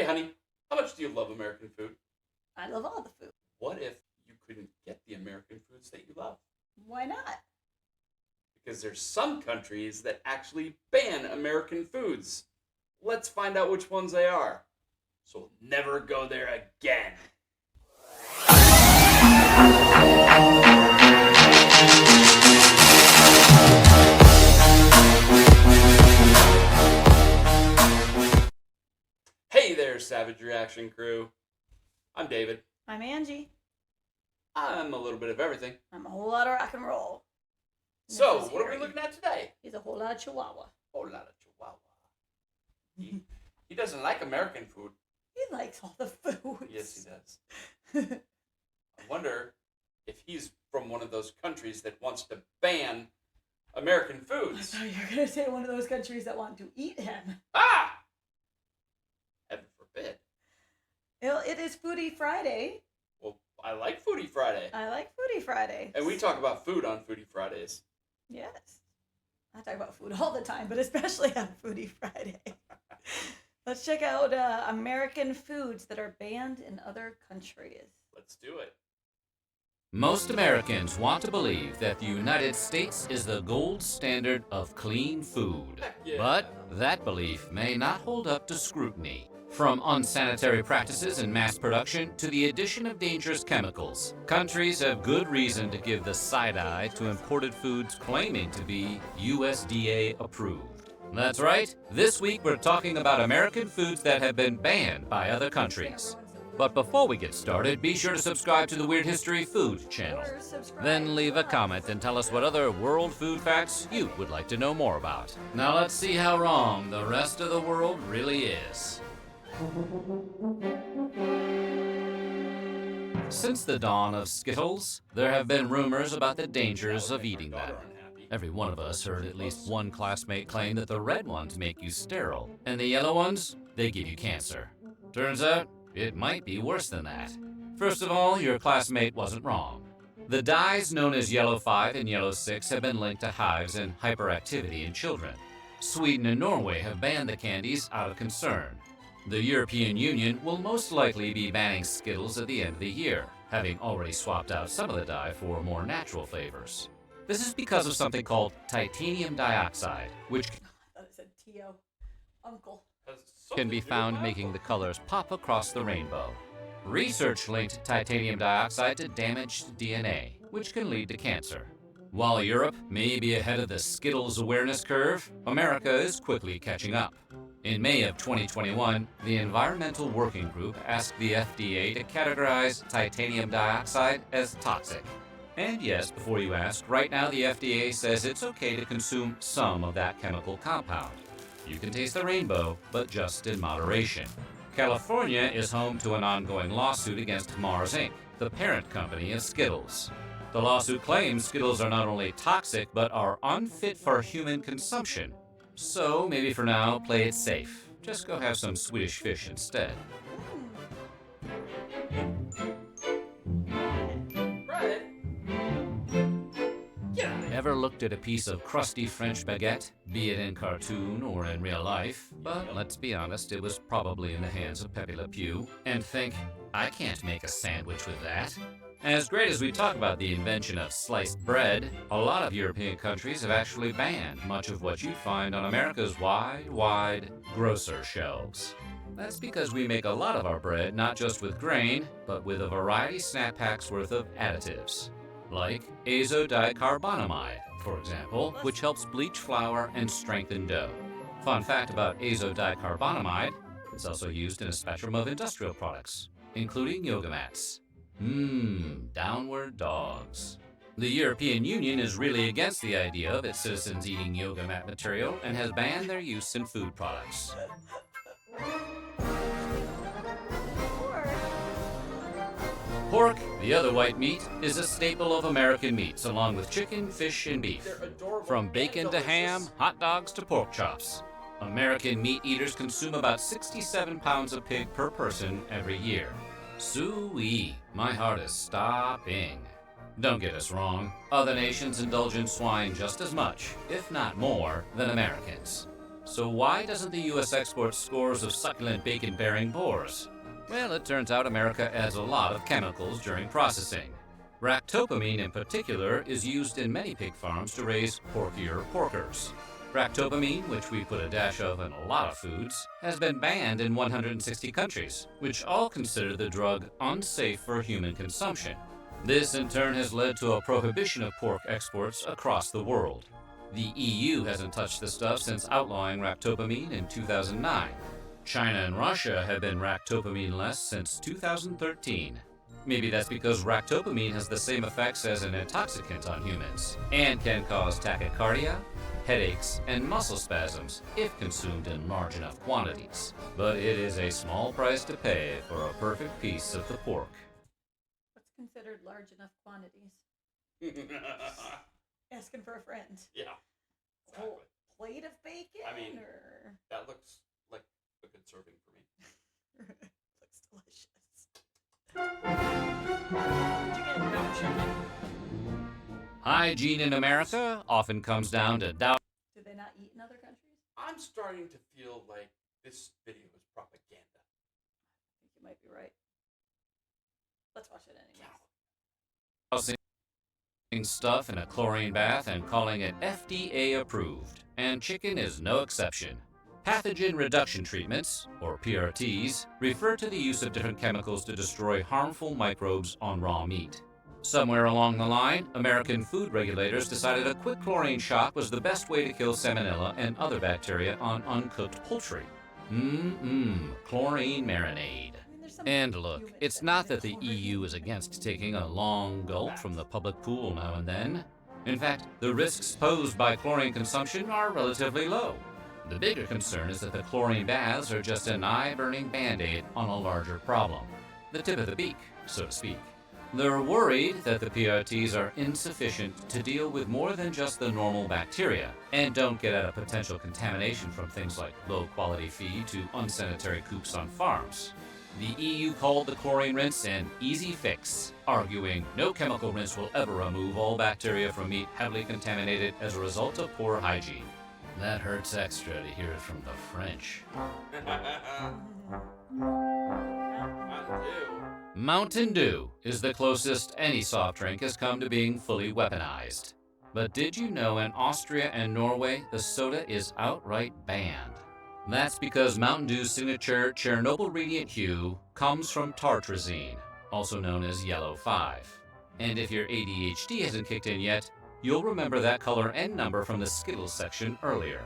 Hey, honey, how much do you love American food? I love all the food. What if you couldn't get the American foods that you love? Why not? Because there's some countries that actually ban American foods. Let's find out which ones they are. So we'll never go there again. Hey there, Savage Reaction crew. I'm David. I'm Angie. I'm a little bit of everything. I'm a whole lot of rock and roll. So, This is what are we Harry. looking at today? He's a whole lot of chihuahua. Whole lot of Chihuahua. He doesn't like American food. He likes all the foods. Yes, he does. I wonder if he's from one of those countries that wants to ban American I foods. thought you were going to say one of those countries that want to eat him. Ah! Heaven forbid. Well, it is Foodie Friday. Well, I like Foodie Friday. I like Foodie Friday. And we talk about food on Foodie Fridays. Yes. I talk about food all the time, but especially on Foodie Friday. Let's check out American foods that are banned in other countries. Let's do it. Most Americans want to believe that the United States is the gold standard of clean food. Heck yeah. But that belief may not hold up to scrutiny. From unsanitary practices in mass production to the addition of dangerous chemicals, countries have good reason to give the side eye to imported foods claiming to be USDA approved. That's right, this week we're talking about American foods that have been banned by other countries. But before we get started, be sure to subscribe to the Weird History Food channel. Or subscribe Then leave a to us. comment and tell us what other world food facts you would like to know more about. Now let's see how wrong the rest of the world really is. Since the dawn of Skittles, there have been rumors about the dangers of eating them. Every one of us heard at least one classmate claim that the red ones make you sterile, and the yellow ones, they give you cancer. Turns out, it might be worse than that. First of all, your classmate wasn't wrong. The dyes known as Yellow 5 and Yellow 6 have been linked to hives and hyperactivity in children. Sweden and Norway have banned the candies out of concern. The European Union will most likely be banning Skittles at the end of the year, having already swapped out some of the dye for more natural flavors. This is because of something called titanium dioxide, which I thought it said Tio. Uncle. can be found making the colors pop across the rainbow. Research linked titanium dioxide to damaged DNA, which can lead to cancer. While Europe may be ahead of the Skittles awareness curve, America is quickly catching up. In May of 2021, the Environmental Working Group asked the FDA to categorize titanium dioxide as toxic. And yes, before you ask, right now the FDA says it's okay to consume some of that chemical compound. You can taste the rainbow, but just in moderation. California is home to an ongoing lawsuit against Mars Inc., the parent company of Skittles. The lawsuit claims Skittles are not only toxic, but are unfit for human consumption. So maybe for now, play it safe. Just go have some Swedish fish instead. Bread? Get out of here. Ever looked at a piece of crusty French baguette, be it in cartoon or in real life, but let's be honest, it was probably in the hands of Pepe Le Pew, and think, I can't make a sandwich with that? As great as we talk about the invention of sliced bread, a lot of European countries have actually banned much of what you'd find on America's wide grocer shelves. That's because we make a lot of our bread not just with grain, but with a variety snap packs worth of additives. Like azodicarbonamide, for example, which helps bleach flour and strengthen dough. Fun fact about azodicarbonamide, it's also used in a spectrum of industrial products, including yoga mats. Downward dogs. The European Union is really against the idea of its citizens eating yoga mat material and has banned their use in food products. Pork, the other white meat, is a staple of American meats, along with chicken, fish, and beef. They're adorable. From and bacon to ham, delicious. hot dogs to pork chops. American meat eaters consume about 67 pounds of pig per person every year. Soo-wee, my heart is stopping. Don't get us wrong, other nations indulge in swine just as much, if not more, than Americans. So why doesn't the U.S. export scores of succulent bacon-bearing boars? Well, it turns out America adds a lot of chemicals during processing. Ractopamine in particular is used in many pig farms to raise porkier porkers. Ractopamine, which we put a dash of in a lot of foods, has been banned in 160 countries, which all consider the drug unsafe for human consumption. This in turn has led to a prohibition of pork exports across the world. The EU hasn't touched the stuff since outlawing ractopamine in 2009. China and Russia have been ractopamine-less since 2013. Maybe that's because ractopamine has the same effects as an intoxicant on humans, and can cause tachycardia, headaches, and muscle spasms if consumed in large enough quantities. But it is a small price to pay for a perfect piece of the pork. What's considered large enough quantities? Asking for a friend. Yeah. A whole plate of bacon? I mean- or... That looks like a good serving for me. Looks delicious. Did you get no chicken? Hygiene in America often comes down to doubt. Do they not eat in other countries? I'm starting to feel like this video is propaganda. I think you might be right. Let's watch it anyways. Stuff in a chlorine bath and calling it FDA approved, and chicken is no exception. Pathogen reduction treatments, or PRTs, refer to the use of different chemicals to destroy harmful microbes on raw meat. Somewhere along the line, American food regulators decided a quick chlorine shock was the best way to kill salmonella and other bacteria on uncooked poultry. Chlorine marinade. There's some And look, humans it's that not do that the chlorine. EU is against taking a long gulp from the public pool now and then. In fact, the risks posed by chlorine consumption are relatively low. The bigger concern is that the chlorine baths are just an eye-burning band-aid on a larger problem. The tip of the beak, so to speak. They're worried that the PRTs are insufficient to deal with more than just the normal bacteria, and don't get at a potential contamination from things like low-quality feed to unsanitary coops on farms. The EU called the chlorine rinse an easy fix, arguing no chemical rinse will ever remove all bacteria from meat heavily contaminated as a result of poor hygiene. That hurts extra to hear it from the French. Mountain Dew. Mountain Dew is the closest any soft drink has come to being fully weaponized. But did you know in Austria and Norway the soda is outright banned? That's because Mountain Dew's signature Chernobyl radiant hue comes from tartrazine, also known as yellow 5. And if your ADHD hasn't kicked in yet, you'll remember that color and number from the Skittles section earlier.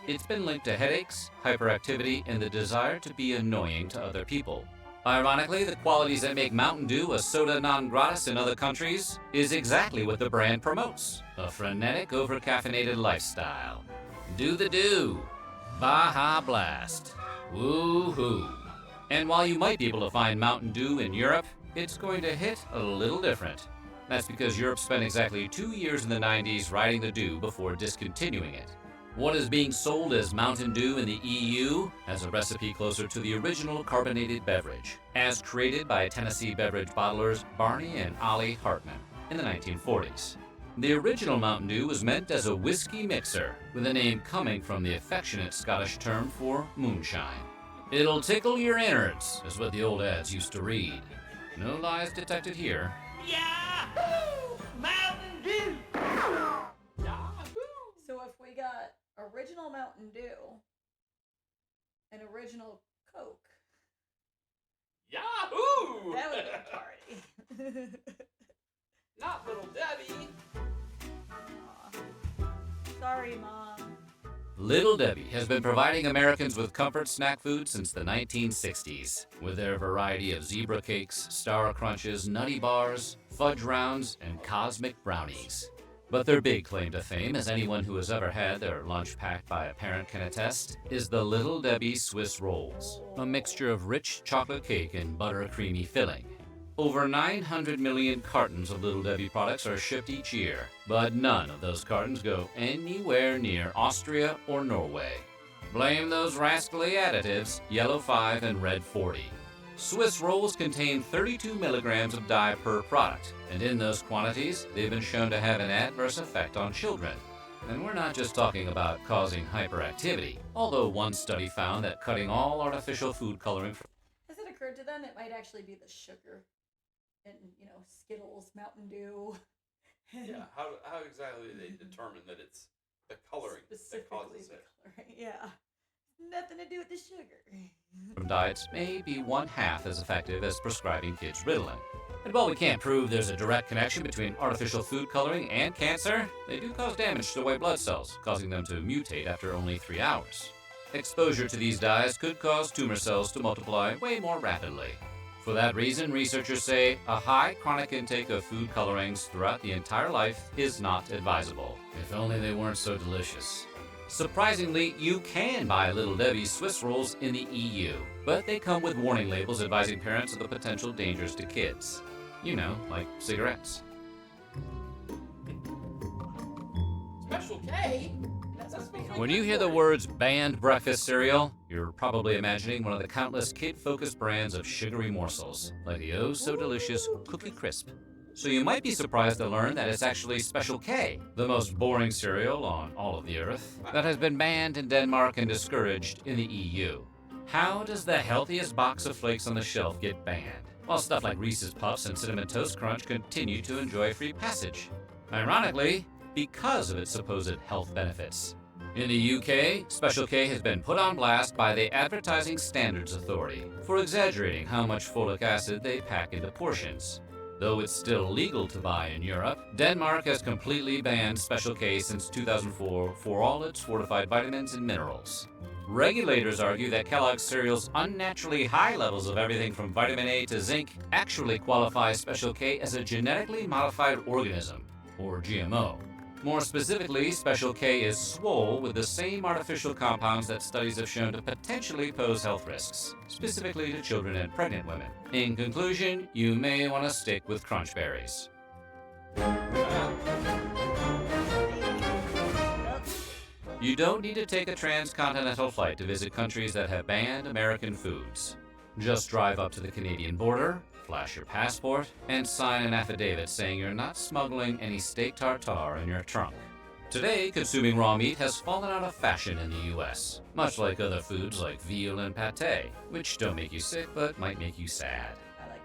It's been linked to headaches, hyperactivity, and the desire to be annoying to other people. Ironically, the qualities that make Mountain Dew a soda non gratis in other countries is exactly what the brand promotes: a frenetic, over-caffeinated lifestyle. Do the do. Baja Blast. Woo-hoo. And while you might be able to find Mountain Dew in Europe, it's going to hit a little different. That's because Europe spent exactly 2 years in the 90s riding the dew before discontinuing it. What is being sold as Mountain Dew in the EU has a recipe closer to the original carbonated beverage, as created by Tennessee beverage bottlers Barney and Ollie Hartman in the 1940s. The original Mountain Dew was meant as a whiskey mixer, with the name coming from the affectionate Scottish term for moonshine. It'll tickle your innards, is what the old ads used to read. No lies detected here. Yahoo! Mountain Dew! So if we got original Mountain Dew and original Coke, Yahoo! that would be a party. Not Little Debbie. Aw. Sorry, Mom. Little Debbie has been providing Americans with comfort snack food since the 1960s, with their variety of zebra cakes, star crunches, nutty bars, fudge rounds, and cosmic brownies. But their big claim to fame, as anyone who has ever had their lunch packed by a parent can attest, is the Little Debbie Swiss Rolls, a mixture of rich chocolate cake and butter-creamy filling. Over 900 million cartons of Little Debbie products are shipped each year, but none of those cartons go anywhere near Austria or Norway. Blame those rascally additives, yellow 5 and red 40. Swiss rolls contain 32 milligrams of dye per product, and in those quantities, they've been shown to have an adverse effect on children. And we're not just talking about causing hyperactivity, although one study found that cutting all artificial food coloring Has it occurred to them it might actually be the sugar in, Skittles, Mountain Dew? Yeah, how exactly do they determine that it's the coloring that Specifically causes the it? coloring. Yeah. Nothing to do with the sugar. from diets may be one half as effective as prescribing kids Ritalin. And while we can't prove there's a direct connection between artificial food coloring and cancer, they do cause damage to white blood cells, causing them to mutate after only 3 hours. Exposure to these dyes could cause tumor cells to multiply way more rapidly. For that reason, researchers say a high chronic intake of food colorings throughout the entire life is not advisable. If only they weren't so delicious. Surprisingly, you can buy Little Debbie's Swiss rolls in the EU, but they come with warning labels advising parents of the potential dangers to kids. Like cigarettes. Special K? When you hear the words banned breakfast cereal, you're probably imagining one of the countless kid-focused brands of sugary morsels, like the oh-so-delicious Cookie Crisp. So you might be surprised to learn that it's actually Special K, the most boring cereal on all of the earth, that has been banned in Denmark and discouraged in the EU. How does the healthiest box of flakes on the shelf get banned, while stuff like Reese's Puffs and Cinnamon Toast Crunch continue to enjoy free passage? Ironically, because of its supposed health benefits. In the UK, Special K has been put on blast by the Advertising Standards Authority for exaggerating how much folic acid they pack into portions. Though it's still legal to buy in Europe, Denmark has completely banned Special K since 2004 for all its fortified vitamins and minerals. Regulators argue that Kellogg's cereal's unnaturally high levels of everything from vitamin A to zinc actually qualify Special K as a genetically modified organism, or GMO. More specifically, Special K is swole with the same artificial compounds that studies have shown to potentially pose health risks, specifically to children and pregnant women. In conclusion, you may want to stick with Crunch Berries. You don't need to take a transcontinental flight to visit countries that have banned American foods. Just drive up to the Canadian border, flash your passport, and sign an affidavit saying you're not smuggling any steak tartare in your trunk. Today, consuming raw meat has fallen out of fashion in the US, much like other foods like veal and pate, which don't make you sick but might make you sad.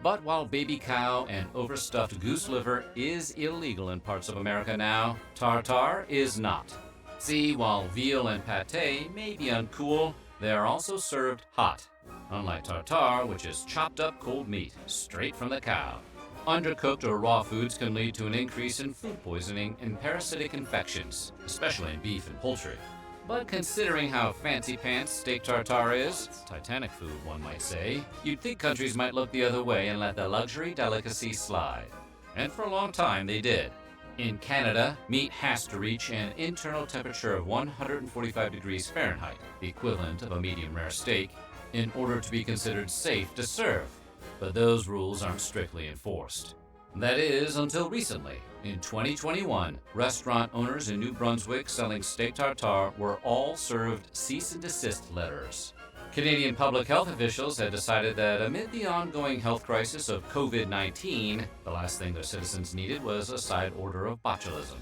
But while baby cow and overstuffed goose liver is illegal in parts of America now, tartare is not. See, while veal and pate may be uncool, they are also served hot, unlike tartare, which is chopped up cold meat, straight from the cow. Undercooked or raw foods can lead to an increase in food poisoning and parasitic infections, especially in beef and poultry. But considering how fancy pants steak tartare is, Titanic food one might say, you'd think countries might look the other way and let the luxury delicacy slide. And for a long time they did. In Canada, meat has to reach an internal temperature of 145 degrees Fahrenheit, the equivalent of a medium rare steak, in order to be considered safe to serve. But those rules aren't strictly enforced. That is, until recently. In 2021, restaurant owners in New Brunswick selling steak tartare were all served cease and desist letters. Canadian public health officials had decided that amid the ongoing health crisis of COVID-19, the last thing their citizens needed was a side order of botulism.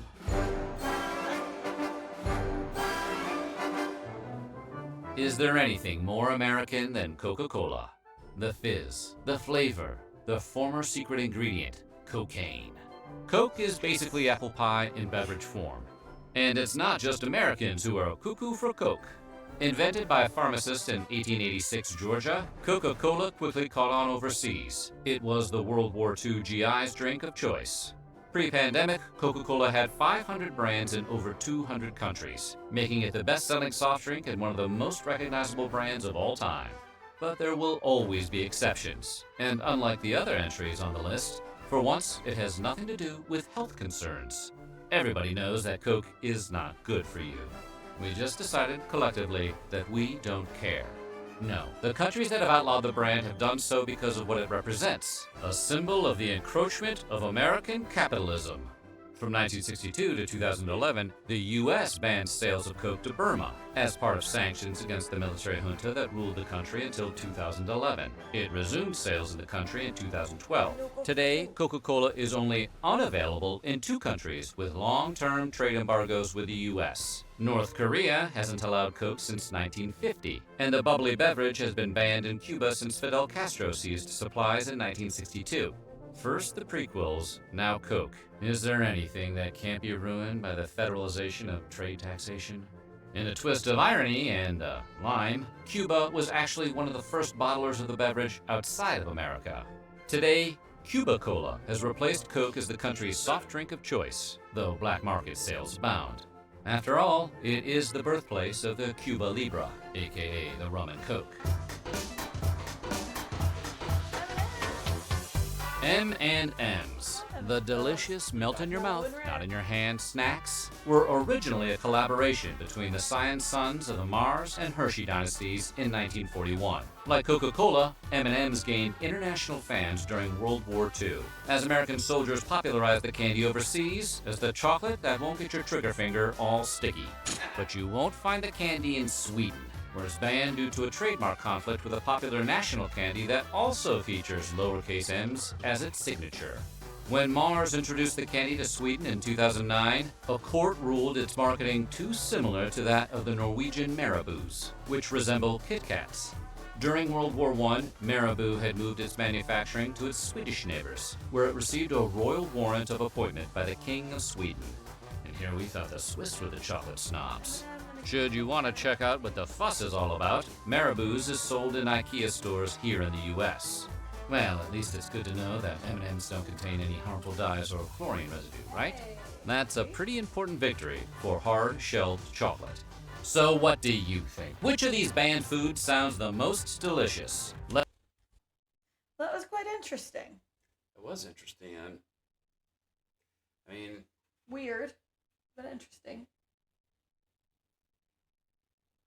Is there anything more American than Coca-Cola? The fizz, the flavor, the former secret ingredient, cocaine. Coke is basically apple pie in beverage form. And it's not just Americans who are cuckoo for Coke. Invented by a pharmacist in 1886 Georgia, Coca-Cola quickly caught on overseas. It was the World War II GI's drink of choice. Pre-pandemic, Coca-Cola had 500 brands in over 200 countries, making it the best-selling soft drink and one of the most recognizable brands of all time. But there will always be exceptions, and unlike the other entries on the list, for once it has nothing to do with health concerns. Everybody knows that Coke is not good for you. We just decided collectively that we don't care. No, the countries that have outlawed the brand have done so because of what it represents, a symbol of the encroachment of American capitalism. From 1962 to 2011, the U.S. banned sales of Coke to Burma as part of sanctions against the military junta that ruled the country until 2011. It resumed sales in the country in 2012. Today, Coca-Cola is only unavailable in 2 countries with long-term trade embargoes with the U.S. North Korea hasn't allowed Coke since 1950, and the bubbly beverage has been banned in Cuba since Fidel Castro seized supplies in 1962. First the prequels, now Coke. Is there anything that can't be ruined by the federalization of trade taxation? In a twist of irony and lime, Cuba was actually one of the first bottlers of the beverage outside of America. Today, Cuba Cola has replaced Coke as the country's soft drink of choice, though black market sales abound. After all, it is the birthplace of the Cuba Libre, aka the rum and Coke. M&M's, the delicious melt-in-your-mouth, not-in-your-hand snacks, were originally a collaboration between the Scion sons of the Mars and Hershey dynasties in 1941. Like Coca-Cola, M&M's gained international fans during World War II, as American soldiers popularized the candy overseas as the chocolate that won't get your trigger finger all sticky. But you won't find the candy in Sweden, where it's banned due to a trademark conflict with a popular national candy that also features lowercase m's as its signature. When Mars introduced the candy to Sweden in 2009, a court ruled its marketing too similar to that of the Norwegian Marabous, which resemble Kit Kats. During World War I, Marabou had moved its manufacturing to its Swedish neighbors, where it received a royal warrant of appointment by the King of Sweden. And here we thought the Swiss were the chocolate snobs. Should you want to check out what the fuss is all about, Marabou's is sold in IKEA stores here in the U.S. Well, at least it's good to know that M&M's don't contain any harmful dyes or chlorine residue, right? That's a pretty important victory for hard-shelled chocolate. So what do you think? Which of these banned foods sounds the most delicious? That was quite interesting. It was interesting. And I mean, Weird, but interesting.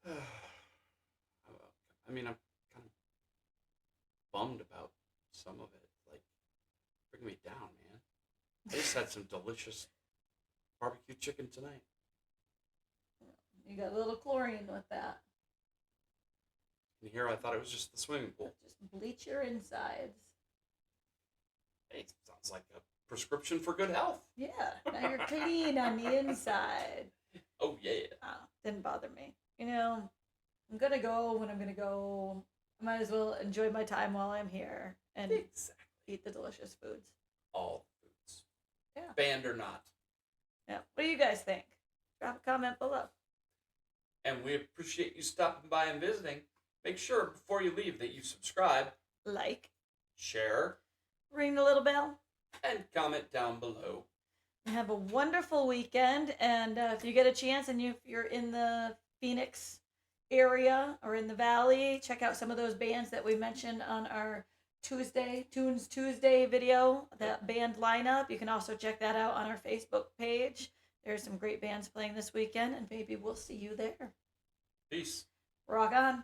I'm kind of bummed about some of it. Like, bring me down, man. I just had some delicious barbecue chicken tonight. You got a little chlorine with that. And here I thought it was just the swimming pool. Just bleach your insides. Hey, it sounds like a prescription for good health. Yeah, now you're clean on the inside. Oh, yeah. Oh, didn't bother me. You know, I'm gonna go when I'm gonna go. I might as well enjoy my time while I'm here and Exactly. eat the delicious foods. All foods. Yeah. Banned or not. Yeah. What do you guys think? Drop a comment below. And we appreciate you stopping by and visiting. Make sure before you leave that you subscribe, Like, share, ring the little bell. and comment down below. Have a wonderful weekend. And if you get a chance and if you're in the Phoenix area or in the Valley, check out some of those bands that we mentioned on our Tunes Tuesday video, that band lineup. You can also check that out on our Facebook page. There's some great bands playing this weekend, and maybe we'll see you there. Peace. Rock on.